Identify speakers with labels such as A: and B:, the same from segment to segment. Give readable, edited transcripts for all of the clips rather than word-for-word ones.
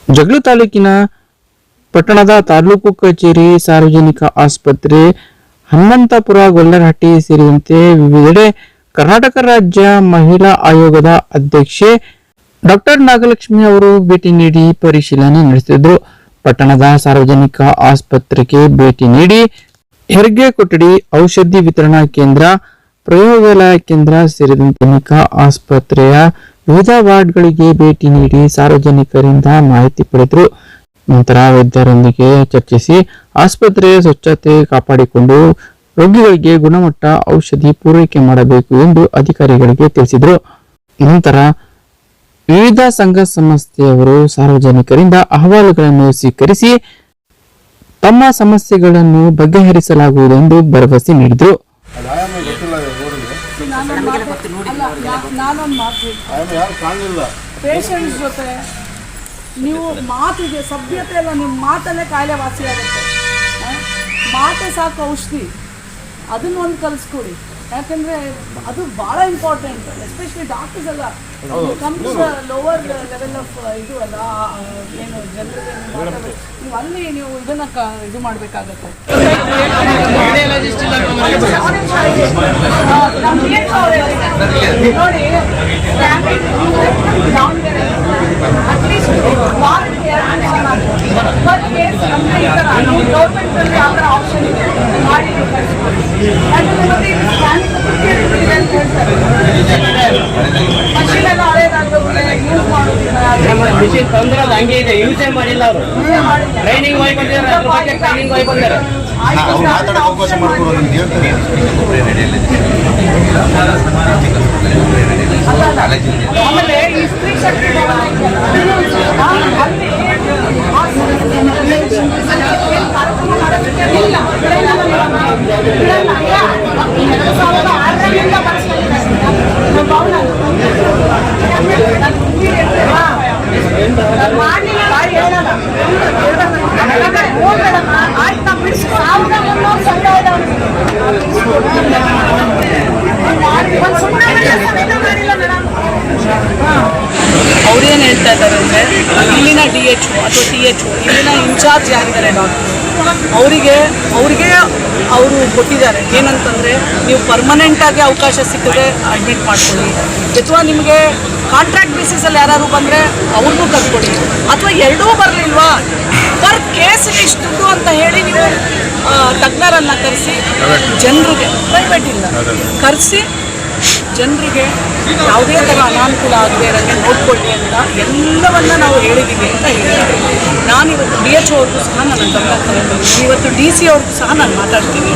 A: ಜಗಳೂರು ತಾಲೂಕಿನ ಪಟ್ಟಣದ ತಾಲೂಕು ಕಚೇರಿ, ಸಾರ್ವಜನಿಕ ಆಸ್ಪತ್ರೆ, ಹನುಮಂತಪುರ, ಗೊಲ್ಲರಹಟ್ಟಿ ಸೇರಿದಂತೆ ವಿವಿಧೆಡೆ ಕರ್ನಾಟಕ ರಾಜ್ಯ ಮಹಿಳಾ ಆಯೋಗದ ಅಧ್ಯಕ್ಷೆ ಡಾಕ್ಟರ್ ನಾಗಲಕ್ಷ್ಮಿ ಅವರು ಭೇಟಿ ನೀಡಿ ಪರಿಶೀಲನೆ ನಡೆಸಿದರು. ಪಟ್ಟಣದ ಸಾರ್ವಜನಿಕ ಆಸ್ಪತ್ರೆಗೆ ಭೇಟಿ ನೀಡಿ ಹೆರಿಗೆ ಕೊಠಡಿ, ಔಷಧಿ ವಿತರಣಾ ಕೇಂದ್ರ, ಪ್ರಯೋಗಾಲಯ ಕೇಂದ್ರ ಸೇರಿದಂತೆ ಆಸ್ಪತ್ರೆಯ ವಿವಿಧ ವಾರ್ಡ್ಗಳಿಗೆ ಭೇಟಿ ನೀಡಿ ಸಾರ್ವಜನಿಕರಿಂದ ಮಾಹಿತಿ ಪಡೆದರು. ನಂತರ ವೈದ್ಯರೊಂದಿಗೆ ಚರ್ಚಿಸಿ ಆಸ್ಪತ್ರೆಯ ಸ್ವಚ್ಛತೆ ಕಾಪಾಡಿಕೊಂಡು ರೋಗಿಗಳಿಗೆ ಗುಣಮಟ್ಟ ಔಷಧಿ ಪೂರೈಕೆ ಮಾಡಬೇಕು ಎಂದು ಅಧಿಕಾರಿಗಳಿಗೆ ತಿಳಿಸಿದರು. ನಂತರ ವಿವಿಧ ಸಂಘ ಸಂಸ್ಥೆಯವರು ಸಾರ್ವಜನಿಕರಿಂದ ಅಹವಾಲುಗಳನ್ನು ಸ್ವೀಕರಿಸಿ ತಮ್ಮ ಸಮಸ್ಯೆಗಳನ್ನು ಬಗೆಹರಿಸಲಾಗುವುದು ಎಂದು ಭರವಸೆ ನೀಡಿದರು.
B: ಪೇಷಂಟ್ಸ್ ಜೊತೆ ನೀವು ಮಾತಿಗೆ ಸಭ್ಯತೆ ಎಲ್ಲ, ನಿಮ್ಮ ಮಾತಲ್ಲೇ ಕಾಯಿಲೆ ವಾಸಿಯಾಗುತ್ತೆ. ಮಾತೆ ಸಾಕು ಔಷಧಿ, ಅದನ್ನ ಒಂದು ಕಲಿಸ್ಕೊಡಿ. ಯಾಕಂದರೆ ಅದು ಭಾಳ ಇಂಪಾರ್ಟೆಂಟ್, ಎಸ್ಪೆಷಲಿ ಡಾಕ್ಟರ್ಸ್ ಎಲ್ಲ ಕಮ್ಸ್ ಲೋವರ್ ಲೆವೆಲ್ ಆಫ್ ಇದು ಅಲ್ಲ, ಏನು ಜನರಿಗೆ ನೀವು ಅಲ್ಲಿ ನೀವು ಇದನ್ನು ಇದು ಮಾಡಬೇಕಾಗತ್ತೆ. ನೋಡಿ ಅಟ್ಲೀಸ್ಟ್ ವಾರಕ್ಕೆ 2 ಗೌರ್ಮೆಂಟಲ್ಲಿ ಯಾವ ಥರ ಆಪ್ಷನ್ ಇದೆ ಮಾಡಿ ಯಾಕಂದರೆ ಮತ್ತೆ ಇದು ಸ್ಕ್ಯಾನಿಂಗ್ ಇದೆ ಅಂತ ಹೇಳ್ತಾರೆ. ಮಷೀನ್ ಎಲ್ಲ ಹಳೇದಾಗೋದ್ರೆ ಯೂಸ್ ಮಾಡೋದಿಲ್ಲ,
C: ಮಿಷಿನ್ ತೊಂದರೆ ಹಂಗೆ ಇದೆ, ಯೂಸೇ ಮಾಡಿಲ್ಲ ಅವರು. ಟ್ರೈನಿಂಗ್ ಹೋಗಿ ಬಂದಿದ್ದಾರೆ, ಟ್ರೈನಿಂಗ್ ಹೋಗಿ ಬಂದಿದ್ದಾರೆ.
B: ಆಮೇಲೆ ಈ ಸ್ತ್ರೀ ಶಕ್ತಿ ಕಾರ್ಯಕ್ರಮ ಮಾಡೋದಕ್ಕೆ ಇಲ್ಲ. 2006ರಿಂದ ಆಯ್ತು, ಬಿಡಿಸಿ 1300 ಸಂಘ ಇದಾವೆ. ಅವ್ರೇನು ಹೇಳ್ತಾ ಇದ್ದಾರೆ ಅಂದರೆ, ಇಲ್ಲಿನ DHO ಅಥವಾ THO, ಇಲ್ಲಿನ ಇನ್ಚಾರ್ಜ್ ಯಾರಿದ್ದಾರೆ ಡಾಕ್ಟ್ರು, ಅವರಿಗೆ ಅವರು ಕೊಟ್ಟಿದ್ದಾರೆ ಏನಂತಂದರೆ, ನೀವು ಪರ್ಮನೆಂಟಾಗಿ ಅವಕಾಶ ಸಿಕ್ಕಿದ್ರೆ ಅಡ್ಮಿಟ್ ಮಾಡ್ಕೊಳ್ಳಿ, ಅಥವಾ ನಿಮಗೆ ಕಾಂಟ್ರಾಕ್ಟ್ ಬೇಸಿಸಲ್ಲಿ ಯಾರು ಬಂದರೆ ಅವ್ರಿಗೂ ಕರ್ಕೊಳ್ಳಿ, ಅಥವಾ ಎರಡೂ ಬರಲಿಲ್ವಾ ಪರ್ ಕೇಸಿಗೆ ಇಷ್ಟು ದುಡ್ಡು ಅಂತ ಹೇಳಿ ನೀವು ತಜ್ಞರನ್ನು ಕರೆಸಿ ಜನರಿಗೆ, ಪ್ರೈವೇಟ್ ಇಲ್ಲ ಕರೆಸಿ ಜನರಿಗೆ ಯಾವುದೇ ಥರ ಅನಾನುಕೂಲ ಆಗದೆ ಇರೋಂಗೆ ನೋಡ್ಕೊಳ್ಳಿ ಅಂತ ಎಲ್ಲವನ್ನ ನಾವು ಹೇಳಿದ್ದೀವಿ ಅಂತ ಹೇಳಿದ್ದಾರೆ. ನಾನಿವತ್ತು DHO ಅವ್ರಿಗೂ ಸಹ ನನ್ನ ಗಮನ ತಗೊಂಡಿದ್ದೀನಿ, ಇವತ್ತು DC ಅವ್ರಿಗೂ ಸಹ ನಾನು ಮಾತಾಡ್ತೀನಿ.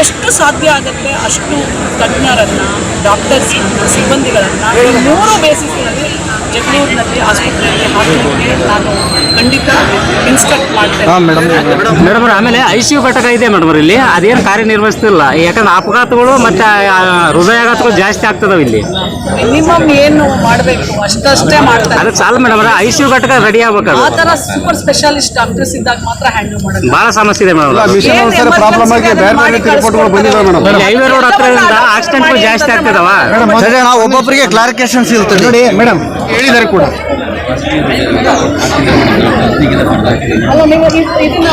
B: ಎಷ್ಟು ಸಾಧ್ಯ ಆಗುತ್ತೆ ಅಷ್ಟು ತಜ್ಞರನ್ನು, ಡಾಕ್ಟರ್ಸ್ನ, ಸಿಬ್ಬಂದಿಗಳನ್ನು 3 ಬೇಸಿಸ್ನಲ್ಲಿ ಜಗಳೂರಿನಲ್ಲಿ ಆಸ್ಪತ್ರೆಯಲ್ಲಿ ಹಾಕಲಿಕ್ಕೆ ನಾನು ಖಂಡಿತ ಇನ್ಸ್ಟ್ರಕ್ಟ್ ಮಾಡ್ತೇನೆ.
C: ಮೇಡಮ್ ಆಮೇಲೆ ICU ಘಟಕ ಇದೆ ಮೇಡಮ್ ಇಲ್ಲಿ, ಅದೇನು ಕಾರ್ಯನಿರ್ವಹಿಸ್ತಿಲ್ಲ. ಯಾಕಂದ್ರೆ ಅಪಘಾತಗಳು ಮತ್ತು ಹೃದಯಾಘಾತಗಳು ಜಾಸ್ತಿ ಆಗ್ತದವು ಇಲ್ಲಿ.
B: ಮಿನಿಮಮ್ ಏನು ಮಾಡಬೇಕು ಅಷ್ಟೇ ಮಾಡ್ತಾರೆ.
C: ಅದಕ್ಕೆ ಸಾಲ ಮೇಡಮ್, ICU ಘಟಕ ರೆಡಿ ಆಗ್ಬೇಕು.
B: ಆ ಥರ ಸೂಪರ್ ಸ್ಪೆಷಲಿಸ್ಟ್ ಡಾಕ್ಟರ್ಸ್ ಇದ್ದಾಗ ಮಾತ್ರ ಹ್ಯಾಂಡಲ್ ಮಾಡೋದು.
C: ಭಾಳ ಸಮಸ್ಯೆ ಇದೆ ಮೇಡಮ್. ಹೈವೇ ರೋಡ್ ಹತ್ರದಿಂದ ಆಕ್ಸಿಡೆಂಟ್ಗಳು ಜಾಸ್ತಿ ಆಗ್ತದವ.
D: ನಾವು ಒಬ್ಬೊಬ್ಬರಿಗೆ ಕ್ಲಾರಿಫಿಕೇಶನ್ಸ್ ಇರ್ತದೆ ನೋಡಿ ಮೇಡಮ್, ಹೇಳಿದ್ದಾರೆ ಕೂಡ.
B: ಅಲ್ಲ, ನೀವು ಇದನ್ನ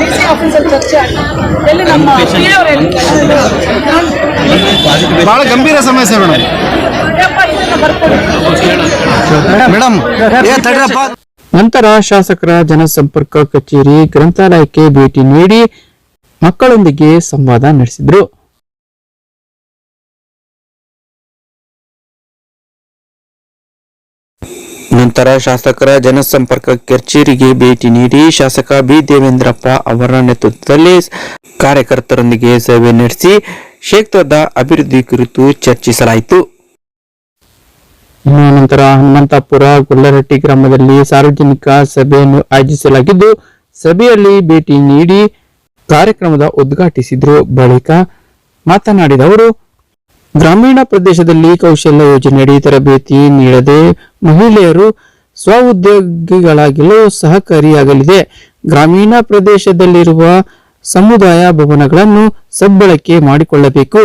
B: DC ಆಫೀಸಲ್ಲಿ ಚರ್ಚೆ ಆಗಿ ಎಲ್ಲಿ ನಮ್ಮ
D: ಬಹಳ ಗಂಭೀರ ಸಮಸ್ಯೆ ಮೇಡಮ್. ಮೇಡಮ್
A: ನಂತರ ಶಾಸಕರ ಜನಸಂಪರ್ಕ ಕಚೇರಿ, ಗ್ರಂಥಾಲಯಕ್ಕೆ ಭೇಟಿ ನೀಡಿ ಮಕ್ಕಳೊಂದಿಗೆ ಸಂವಾದ ನಡೆಸಿದರು. ನಂತರ ಶಾಸಕರ ಜನಸಂಪರ್ಕ ಕಚೇರಿಗೆ ಭೇಟಿ ನೀಡಿ ಶಾಸಕ ಬಿ ದೇವೇಂದ್ರಪ್ಪ ಅವರ ನೇತೃತ್ವದಲ್ಲಿ ಕಾರ್ಯಕರ್ತರೊಂದಿಗೆ ಸಭೆ ನಡೆಸಿ ಕ್ಷೇತ್ರದ ಅಭಿವೃದ್ಧಿ ಕುರಿತು ಚರ್ಚಿಸಲಾಯಿತು. ನಂತರ ಹನುಮಂತಪುರ ಗೊಲ್ಲರಹಟ್ಟಿ ಗ್ರಾಮದಲ್ಲಿ ಸಾರ್ವಜನಿಕ ಸಭೆಯನ್ನು ಆಯೋಜಿಸಲಾಗಿದ್ದು, ಸಭೆಯಲ್ಲಿ ಭೇಟಿ ನೀಡಿ ಕಾರ್ಯಕ್ರಮದ ಉದ್ಘಾಟಿಸಿದ್ರು. ಬಳಿಕ ಮಾತನಾಡಿದ ಅವರು, ಗ್ರಾಮೀಣ ಪ್ರದೇಶದಲ್ಲಿ ಕೌಶಲ್ಯ ಯೋಜನೆಯಡಿ ತರಬೇತಿ ನೀಡದೆ ಮಹಿಳೆಯರು ಸ್ವಉದ್ಯೋಗಿಗಳಾಗಲು ಸಹಕಾರಿಯಾಗಲಿದೆ. ಗ್ರಾಮೀಣ ಪ್ರದೇಶದಲ್ಲಿರುವ ಸಮುದಾಯ ಭವನಗಳನ್ನು ಸದ್ಬಳಕೆ ಮಾಡಿಕೊಳ್ಳಬೇಕು.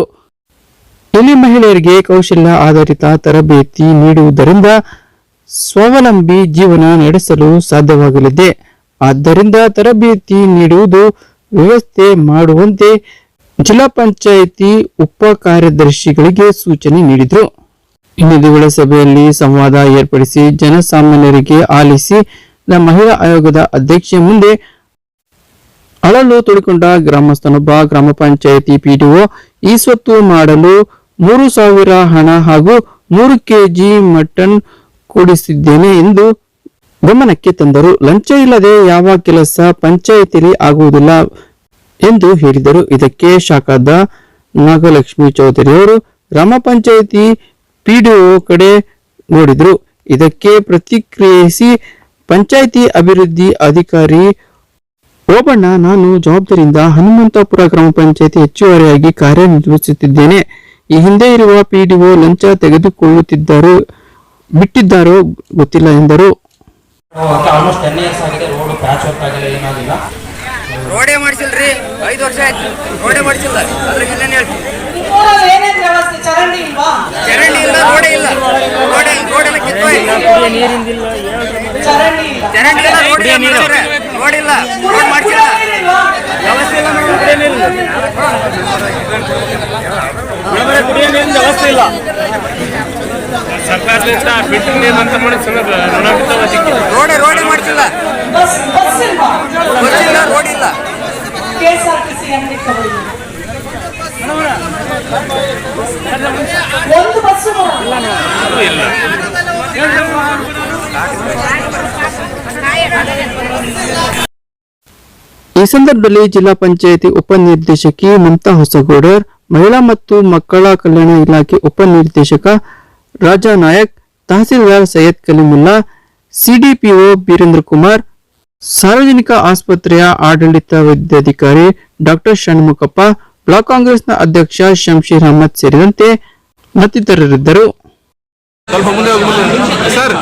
A: ಇಲ್ಲಿ ಮಹಿಳೆಯರಿಗೆ ಕೌಶಲ್ಯ ಆಧಾರಿತ ತರಬೇತಿ ನೀಡುವುದರಿಂದ ಸ್ವಾವಲಂಬಿ ಜೀವನ ನಡೆಸಲು ಸಾಧ್ಯವಾಗಲಿದೆ. ಆದ್ದರಿಂದ ತರಬೇತಿ ನೀಡುವುದು ವ್ಯವಸ್ಥೆ ಮಾಡುವಂತೆ ಜಿಲ್ಲಾ ಪಂಚಾಯಿತಿ ಉಪ ಕಾರ್ಯದರ್ಶಿಗಳಿಗೆ ಸೂಚನೆ ನೀಡಿದರು. ಇನ್ನೊಂದು ವೇಳೆ ಸಭೆಯಲ್ಲಿ ಸಂವಾದ ಏರ್ಪಡಿಸಿ ಜನಸಾಮಾನ್ಯರಿಗೆ ಆಲಿಸಿ ಮಹಿಳಾ ಆಯೋಗದ ಅಧ್ಯಕ್ಷೆ ಮುಂದೆ ಅಳಲು ತೋಡಿಕೊಂಡ ಗ್ರಾಮಸ್ಥನೊಬ್ಬ ಗ್ರಾಮ ಪಂಚಾಯಿತಿ ಪಿಡಿಒ ಈ ಸ್ವತ್ತು ಮಾಡಲು 3,000 ಹಣ ಹಾಗೂ 100 ಕೆಜಿ ಮಟನ್ ಕೊಡಿಸಿದ್ದೇನೆ ಎಂದು ಗಮನಕ್ಕೆ ತಂದರು. ಲಂಚ ಇಲ್ಲದೆ ಯಾವ ಕೆಲಸ ಪಂಚಾಯಿತಿಯಲ್ಲಿ ಆಗುವುದಿಲ್ಲ ಎಂದು ಹೇಳಿದರು. ಇದಕ್ಕೆ ಶಾಖಾದ ನಾಗಲಕ್ಷ್ಮಿ ಚೌಧರಿ ಅವರು ಗ್ರಾಮ ಪಂಚಾಯಿತಿ ಪಿಡಿಒ ಕಡೆ ನೋಡಿದರು. ಇದಕ್ಕೆ ಪ್ರತಿಕ್ರಿಯಿಸಿ ಪಂಚಾಯಿತಿ ಅಭಿವೃದ್ಧಿ ಅಧಿಕಾರಿ ಓಬಣ್ಣ, ನಾನು ಜವಾಬ್ದಾರಿಯಿಂದ ಹನುಮಂತಪುರ ಗ್ರಾಮ ಪಂಚಾಯಿತಿ ಹೆಚ್ಚುವರಿಯಾಗಿ ಕಾರ್ಯನಿರ್ವಹಿಸುತ್ತಿದ್ದೇನೆ. ಈ ಹಿಂದೆ ಇರುವ ಪಿಡಿಒ ಲಂಚ ತೆಗೆದುಕೊಳ್ಳುತ್ತಿದ್ದಾರೋ ಬಿಟ್ಟಿದ್ದಾರೋ ಗೊತ್ತಿಲ್ಲ ಎಂದರು.
E: ಆಲ್ಮೋಸ್ಟ್ 10 ಇಯರ್ಸ್ ಆಗಿದೆ. ರೋಡ್ ಪ್ಯಾಚ್ ವರ್ಕ್ ಆಗಿಲ್ಲ, ಏನಾಗಿಲ್ಲ.
D: ರೋಡೇ ಮಾಡಿಸಿಲ್ರಿ, 5 ವರ್ಷ ಆಯ್ತು ರೋಡೇ ಮಾಡಿಸಿಲ್ಲ. ಅದ್ರಾಗ ಇನ್ನೇನು ಹೇಳ್ತೀನಿ,
B: ಏನೇನ್ ವ್ಯವಸ್ಥೆ? ಚರಂಡಿ ಇಲ್ವಾ?
D: ಚರಂಡಿ ಇಲ್ಲ, ರೋಡೇ ಇಲ್ಲ, ರೋಡೆಲ್ಲ ಕಿತ್ತೋಯ್ತು.
B: ಚರಂಡಿ ಇಲ್ಲ.
D: ಚರಂಡಿ ಇಲ್ಲ, ರೋಡ್ ಇಲ್ಲ, ರೋಡ್ ಇಲ್ಲ, ರೋಡ್ ಮಾಡಿಸಿಲ್ಲ. ವ್ಯವಸ್ಥೆ ಇಲ್ಲ, ಕುಡಿಯೋ ನೀರಿನ ವ್ಯವಸ್ಥೆ ಇಲ್ಲ.
F: ಸರ್ಕಾರದಿಂದ ಬಿಟ್ಟು ನೀರಂತ ಮಾಡಿ
D: ರೋಡೇ ಮಾಡಿಸಿಲ್ಲ,
B: ಬಸ್ ಇಲ್ವಾ?
D: ಬಸ್ ಇಲ್ಲ, ರೋಡ್ ಇಲ್ಲ.
B: KSRTC ಅಂಗಡಿ ತಗೊಳ್ಳಿ. ಒಂದು ಬಸ್ಸು
F: ಇಲ್ಲ.
A: ಈ ಸಂದರ್ಭದಲ್ಲಿ ಜಿಲ್ಲಾ ಪಂಚಾಯಿತಿ ಉಪನಿರ್ದೇಶಕಿ ಮಮತಾ ಹೊಸಗೌಡರ್, ಮಹಿಳಾ ಮತ್ತು ಮಕ್ಕಳ ಕಲ್ಯಾಣ ಇಲಾಖೆ ಉಪನಿರ್ದೇಶಕ ರಾಜಾ ನಾಯಕ್, ತಹಸೀಲ್ದಾರ್ ಸೈಯದ್ ಕಲೀಮುಲ್ಲಾ, ಸಿಡಿಪಿಒ ಬೀರೇಂದ್ರ ಕುಮಾರ್, ಸಾರ್ವಜನಿಕ ಆಸ್ಪತ್ರೆಯ ಆಡಳಿತ ವೈದ್ಯಾಧಿಕಾರಿ ಡಾಕ್ಟರ್ ಷಣ್ಮುಖಪ್ಪ, ಬ್ಲಾಕ್ ಕಾಂಗ್ರೆಸ್ನ ಅಧ್ಯಕ್ಷ ಶಂಶೀರ್ ಅಹಮದ್ ಸೇರಿದಂತೆ ಮತ್ತಿತರರಿದ್ದರು.
F: ಸ್ವಲ್ಪ ಮುಂದೆ ಹೋಗಿ ಸರ್.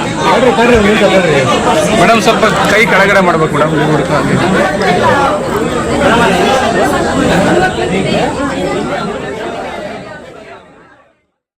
F: ಮೇಡಮ್ ಸ್ವಲ್ಪ ಕೈ ಕೆಳಗಡೆ ಮಾಡ್ಬೇಕು ಮೇಡಮ್.